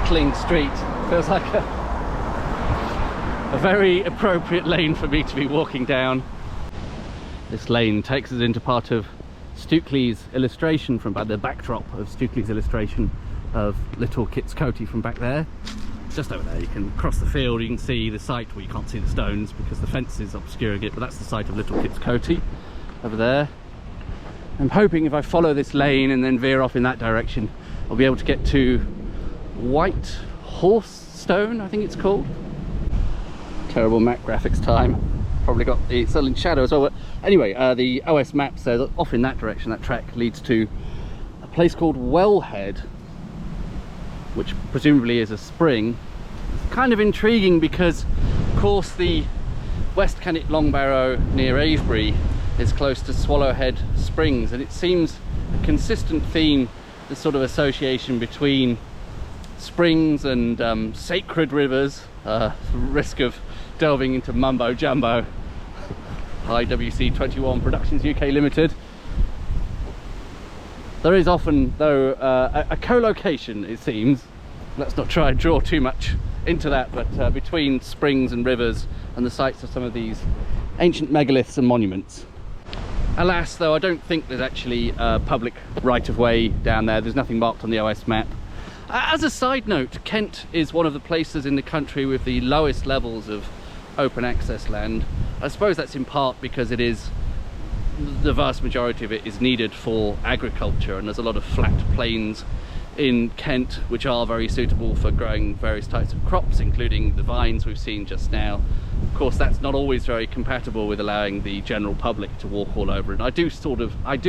Pratling Street. Feels like a very appropriate lane for me to be walking down. This lane takes us into part of Stukely's illustration from back, the backdrop of Stukely's illustration of Little Kit's Coty from back there. Just over there, you can cross the field, you can see the site. Well, you can't see the stones because the fence is obscuring it, but that's the site of Little Kit's Coty over there. I'm hoping if I follow this lane and then veer off in that direction, I'll be able to get to White Horse Stone, I think it's called. Terrible map graphics time. Probably got it's still in shadow as well. But anyway, the OS map says off in that direction, that track leads to a place called Wellhead, which presumably is a spring. It's kind of intriguing because, of course, the West Kennet Long Barrow near Avebury is close to Swallowhead Springs, and it seems a consistent theme, this sort of association between springs and sacred rivers, risk of delving into mumbo jumbo. IWC21 Productions UK Limited. There is often, though, a co-location, it seems. Let's not try and draw too much into that, but between springs and rivers and the sites of some of these ancient megaliths and monuments. Alas, though, I don't think there's actually a public right-of-way down there. There's nothing marked on the OS map. As a side note, Kent is one of the places in the country with the lowest levels of open access land. I suppose that's in part because it is, the vast majority of it is needed for agriculture, and there's a lot of flat plains in Kent which are very suitable for growing various types of crops, including the vines we've seen just now. Of course, that's not always very compatible with allowing the general public to walk all over it. I do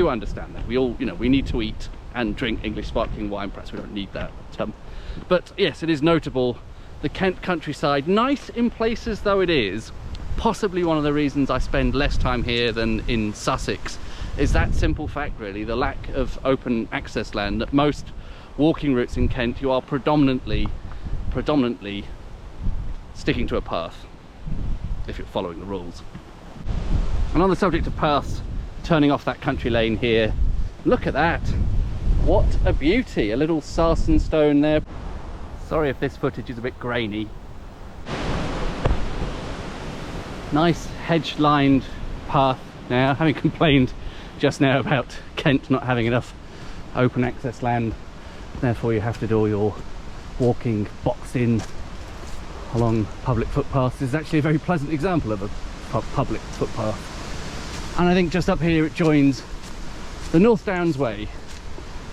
understand that. We all, you know, we need to eat and drink English sparkling wine. Perhaps we don't need that. But yes, it is notable. The Kent countryside, nice in places though it is, possibly one of the reasons I spend less time here than in Sussex, is that simple fact really, the lack of open access land. That most walking routes in Kent, you are predominantly sticking to a path, if you're following the rules. And on the subject of paths, turning off that country lane here, look at that. What a beauty, a little sarsen stone there. Sorry if this footage is a bit grainy. Nice hedge-lined path now, having complained just now about Kent not having enough open access land. Therefore you have to do all your walking boxed in along public footpaths. This is actually a very pleasant example of a public footpath. And I think just up here it joins the North Downs Way.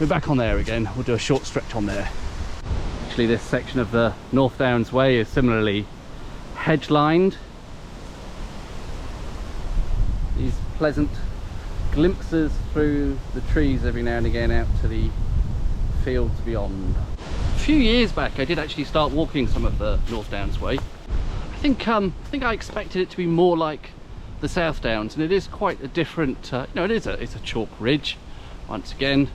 We're back on there again. We'll do a short stretch on there. Actually, this section of the North Downs Way is similarly hedge lined. These pleasant glimpses through the trees every now and again out to the fields beyond. A few years back I did actually start walking some of the North Downs Way. I think I expected it to be more like the South Downs, and it is quite a different, it's a chalk ridge once again,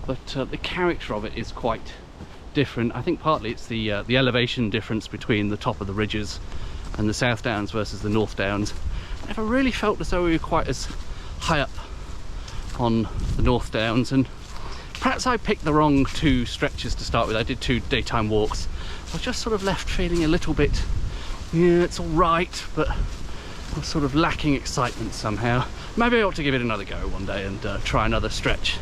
but the character of it is quite different. I think partly it's the elevation difference between the top of the ridges and the South Downs versus the North Downs. I never really felt as though we were quite as high up on the North Downs, and perhaps I picked the wrong two stretches to start with. I did 2 daytime walks. I was just sort of left feeling a little bit, yeah, it's all right, but I was sort of lacking excitement somehow. Maybe I ought to give it another go one day and try another stretch.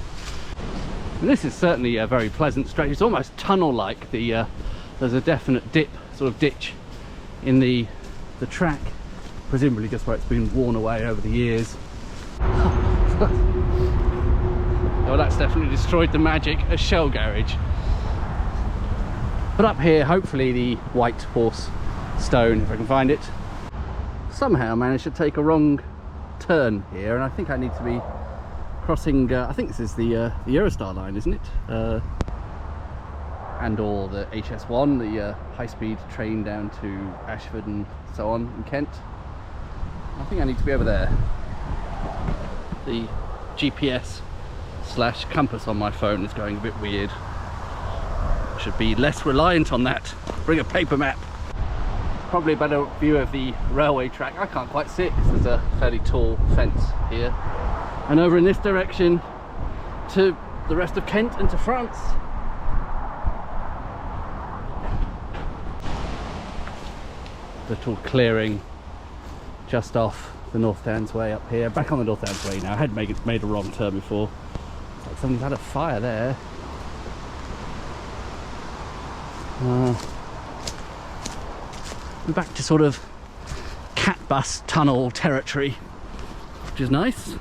And this is certainly a very pleasant stretch. It's almost tunnel-like. There's a definite dip, sort of ditch in the track, presumably just where it's been worn away over the years. Well, that's definitely destroyed the magic, a shell garage. But up here, hopefully the White Horse Stone, if I can find it. Somehow managed to take a wrong turn here, and I think I need to be crossing, I think this is the Eurostar line, isn't it? And or the HS1, the high-speed train down to Ashford and so on in Kent. I think I need to be over there. The GPS/compass on my phone is going a bit weird. Should be less reliant on that. Bring a paper map. Probably a better view of the railway track. I can't quite see it because there's a fairly tall fence here. And over in this direction to the rest of Kent and to France. little clearing just off the North Downs Way up here. Back on the North Downs Way now. I had made a wrong turn before. It's like someone's had a fire there. We're back to sort of cat bus tunnel territory, which is nice.